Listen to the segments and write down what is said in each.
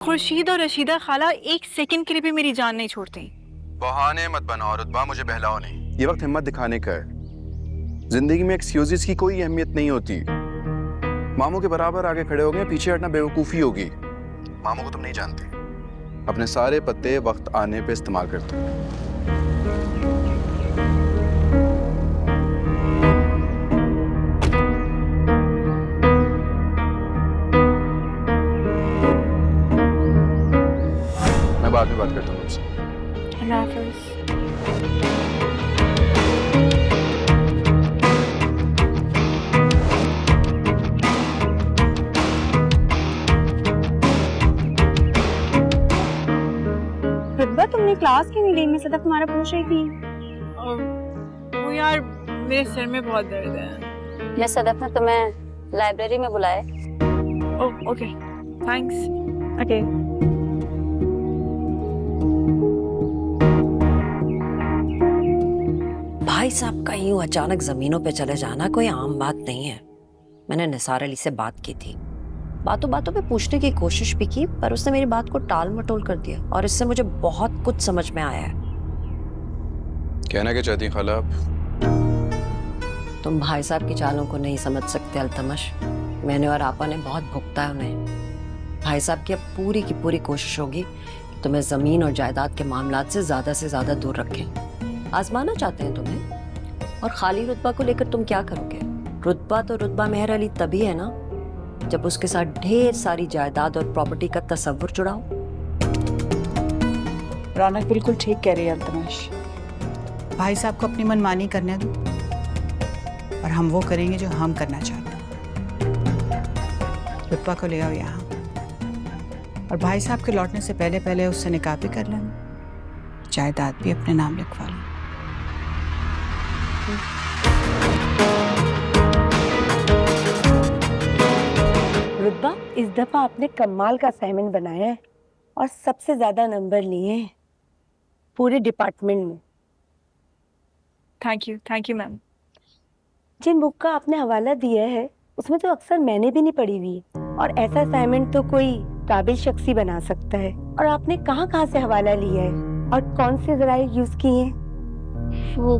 खुर्शीद और रशीदा खाला एक सेकंड के लिए भी मेरी जान नहीं छोड़ती। बहाने मत बनाओ रुतबा, मुझे बहलाओ नहीं। ये वक्त हिम्मत दिखाने का है। जिंदगी में एक्सक्यूजेस की कोई अहमियत नहीं होती। मामू के बराबर आगे खड़े हो गए, पीछे हटना बेवकूफ़ी होगी। मामू को तुम नहीं जानते। अपने सारे पत्ते वक्त आने पे इस्तेमाल करते हो। मैं बाद में बात करता हूँ तुमसे। अल्लाह हाफ़िज़। रुतबा, तुमने क्लास क्यों नहीं ली? मैं सदा तुम्हारा पूछ रही थी। वो यार मेरे सिर में बहुत दर्द है। मैं सदफ ने तुम्हें लाइब्रेरी में बुलाया। Oh okay, thanks. ओके। भाई साहब का यूं अचानक जमीनों पे चले जाना कोई आम बात नहीं है। मैंने निसार अली से बात की थी, बातों बातों पे पूछने की कोशिश भी की, पर उसने मेरी बात को टाल मटोल कर दिया और इससे मुझे बहुत कुछ समझ में आया है। कहना क्या चाहती खाला आप? तुम भाई साहब की चालों को नहीं समझ सकते अल्तमश। मैंने और आपा ने बहुत भुगता है उन्हें। भाई साहब की अब पूरी की पूरी कोशिश होगी कि तुम्हें जमीन और जायदाद के मामलात से ज्यादा दूर रखें। आजमाना चाहते हैं तुम्हें। और खाली रुतबा को लेकर तुम क्या करोगे? रुतबा तो रुतबा मेहर अली तभी है ना जब उसके साथ ढेर सारी जायदाद और प्रॉपर्टी का तस्वुर जुड़ाओ। रौनक बिल्कुल ठीक कह रही है अल्तमश। भाई साहब को अपनी मनमानी करने दो और हम वो करेंगे जो हम करना चाहते हैं। रुतबा को ले आओ यहाँ और भाई साहब के लौटने से पहले पहले उससे निकाह भी कर लेना, जायदाद भी अपने नाम लिखवा लो। रुतबा, इस दफा आपने कमाल का असाइनमेंट बनाया है और सबसे ज्यादा नंबर लिए हैं पूरे डिपार्टमेंट में। Thank you ma'am. जिन बुक का आपने हवाला दिया है उसमें तो अक्सर मैंने भी नहीं पढ़ी हुई है, और ऐसा असाइनमेंट तो कोई काबिल शख्स ही बना सकता है। और आपने कहाँ से हवाला लिया है और कौन से ज़राए यूज किए हैं? वो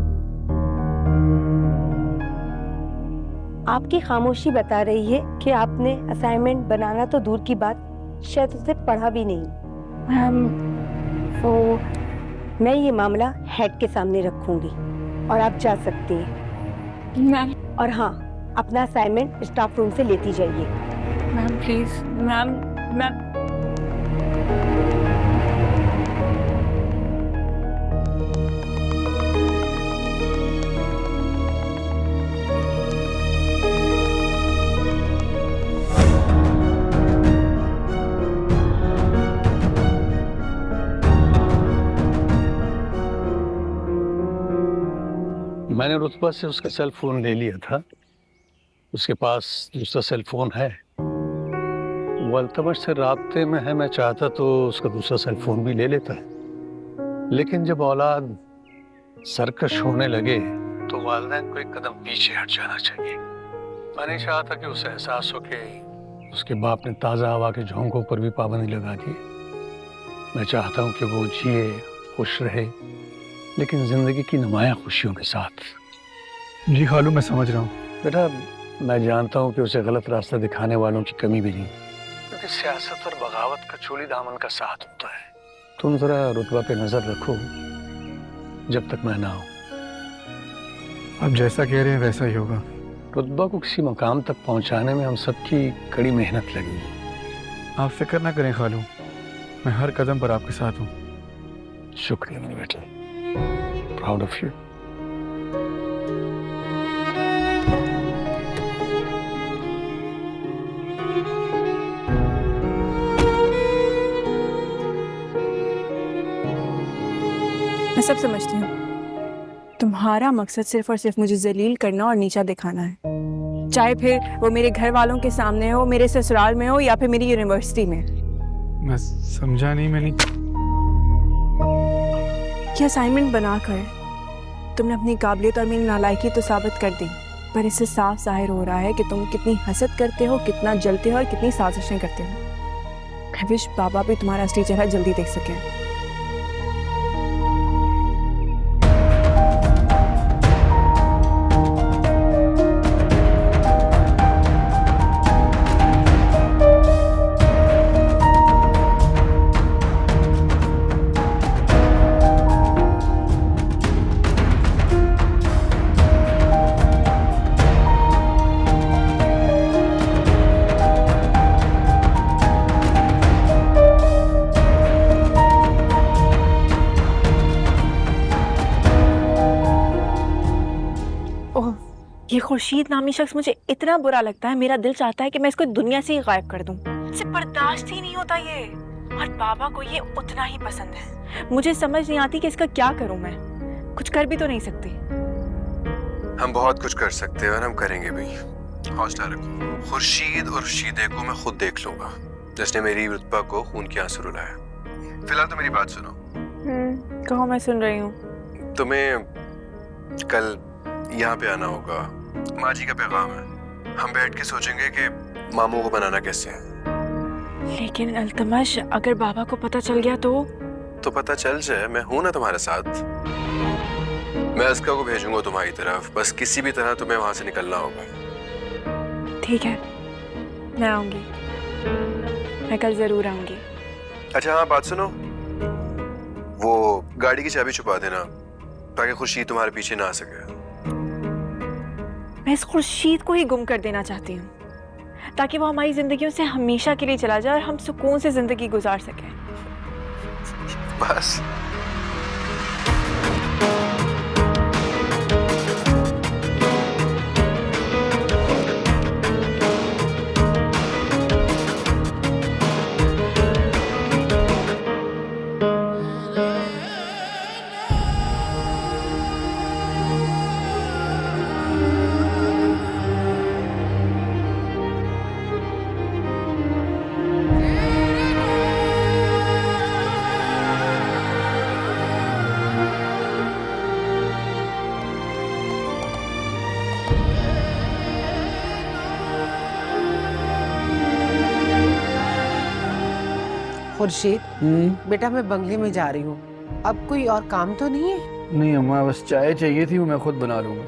आपकी खामोशी बता रही है कि आपने असाइनमेंट बनाना तो दूर की बात, शायद उसे पढ़ा भी नहीं। मैम वो मैं ये मामला हेड के सामने रखूंगी और आप जा सकती हैं। मैम और हाँ, अपना असाइनमेंट स्टाफ रूम से लेती जाइए। मैम प्लीज मैम मैंने रुतबा से उसका सेल फोन ले लिया था। उसके पास दूसरा सेल फोन है। वो अल्तमश से राब्ते में है। मैं चाहता तो उसका दूसरा सेल फोन भी ले लेता है, लेकिन जब औलाद सरकश होने लगे तो वालिदैन को एक कदम पीछे हट जाना चाहिए। मैं नहीं चाहता कि उसे एहसास हो कि उसके बाप ने ताज़ा हवा के झोंकों पर भी पाबंदी लगा दी। मैं चाहता हूँ कि वो जिए, खुश रहे, लेकिन जिंदगी की नुमाया खुशियों के साथ। जी खालू, मैं समझ रहा हूँ। बेटा, मैं जानता हूँ कि उसे गलत रास्ता दिखाने वालों की कमी भी नहीं, क्योंकि सियासत और बगावत का चोली दामन का साथ होता है। तुम जरा रुतबा पे नजर रखो जब तक मैं ना आऊँ। आप जैसा कह रहे हैं वैसा ही होगा। रुतबा को किसी मकाम तक पहुँचाने में हम सबकी कड़ी मेहनत लगी है। आप फिक्र ना करें खालू, मैं हर कदम पर आपके साथ हूँ। शुक्रिया मेरे बेटे, प्राउड ऑफ यू। मैं सब समझती हूँ। तुम्हारा मकसद सिर्फ और सिर्फ मुझे जलील करना और नीचा दिखाना है, चाहे फिर वो मेरे घर वालों के सामने हो, मेरे ससुराल में हो, या फिर मेरी यूनिवर्सिटी में। मैं समझा नहीं। मैंने ये असाइनमेंट बनाकर तुमने अपनी काबिलियत और मेरी नालायकी तो साबित कर दी, पर इससे साफ जाहिर हो रहा है कि तुम कितनी हसद करते हो, कितना जलते हो और कितनी साजिशें करते हो। I wish बाबा भी तुम्हारा असली चेहरा जल्दी देख सके। ओह, ये खुर्शीद नामी शख्स मुझे इतना बुरा लगता है, मेरा दिल चाहता है कि मैं इसको दुनिया से ही गायब कर दूं। मुझसे बर्दाश्त ही नहीं होता ये, और बाबा को ये उतना ही पसंद है। मुझे समझ नहीं आती कि इसका क्या करूं मैं। कुछ कर भी तो नहीं सकती। हम बहुत कुछ कर सकते हैं और हम करेंगे भी। हौसला रखो। खुर्शीद और शीदे को मैं खुद देख लूंगा, जिसने मेरी रुतबा को खून के आंसू रुलाया। फिलहाल तो मेरी बात सुनो। कहो, मैं सुन रही हूँ। तुम्हें कल यहाँ पे आना होगा। माँ जी का पैगाम है। हम बैठ के सोचेंगे कि मामू को बनाना कैसे है। लेकिन अल्तमश, अगर बाबा को पता चल गया तो पता चल जाए, मैं हूं ना तुम्हारे साथ। मैं अस्का को भेजूंगा तुम्हारी तरफ, बस किसी भी तरह तुम्हें वहां से निकलना होगा। ठीक है, मैं आऊंगी। मैं कल जरूर आऊंगी। अच्छा हाँ, बात सुनो, वो गाड़ी की चाबी छुपा देना ताकि खुर्शीद तुम्हारे पीछे ना आ सके। मैं इस खुर्शीद को ही गुम कर देना चाहती हूँ, ताकि वो हमारी जिंदगियों से हमेशा के लिए चला जाए और हम सुकून से जिंदगी गुजार सकें। बस खुर्शीद, बेटा मैं बंगले में जा रही हूँ। अब कोई और काम तो नहीं है? नहीं अम्मा, बस चाय चाहिए थी, वो मैं खुद बना लूंगा।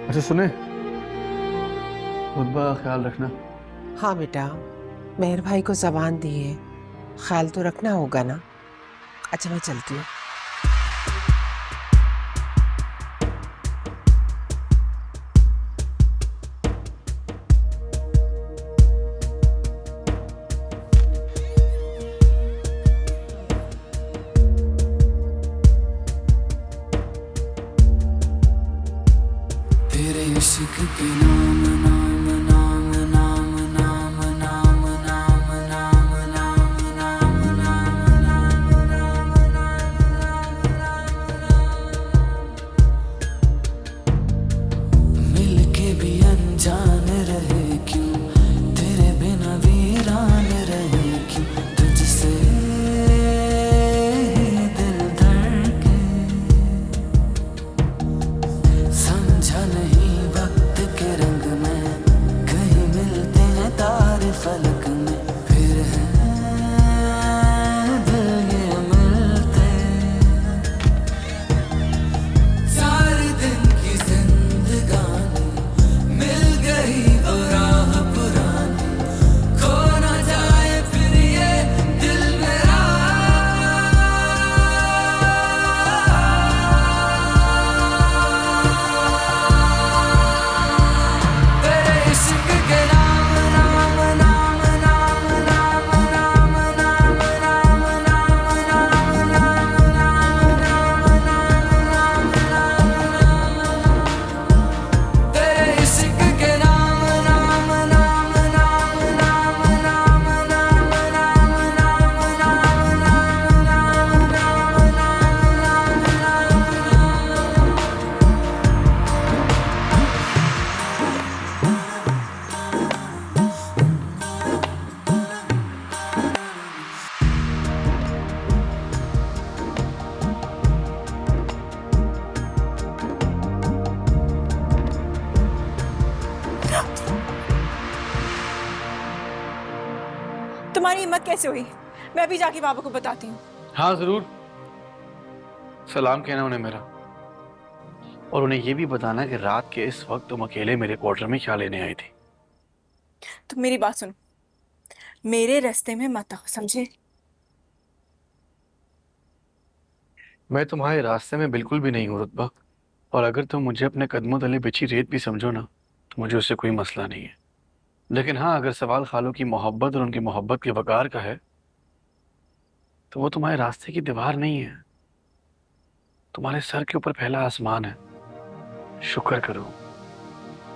अच्छा सुने, खुद का ख्याल रखना। हाँ बेटा, मेहर भाई को जबान दी है, ख्याल तो रखना होगा ना। अच्छा मैं चलती हूँ। तेरे इश्क के नाम नाम नाम नाम नाम नाम नाम नाम नाम नाम नाम नाम नाम नाम हिम्मत कैसे हुई? मैं भी जाके बाबा को बताती हूँ। हाँ जरूर, सलाम कहना उन्हें मेरा, और उन्हें ये भी बताना कि रात के इस वक्त तुम अकेले मेरे क्वार्टर में क्या लेने आई थी। तो मेरी बात सुनो, मेरे रास्ते में मत आओ, समझे? मैं तुम्हारे रास्ते में बिल्कुल भी नहीं हूँ रुतबा, और अगर तुम मुझे अपने कदमों तले बिछी रेत भी समझो ना तो मुझे उससे कोई मसला नहीं है। लेकिन हाँ, अगर सवाल खालों की मोहब्बत और उनकी मोहब्बत के वकार का है तो वो तुम्हारे रास्ते की दीवार नहीं है, तुम्हारे सर के ऊपर फैला आसमान है। शुक्र करो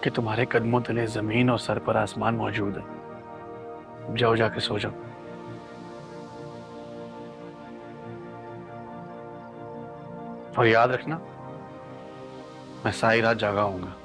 कि तुम्हारे कदमों तले जमीन और सर पर आसमान मौजूद है। जाओ जाके सो जाओ। और याद रखना, मैं सारी रात जागा हूँगा।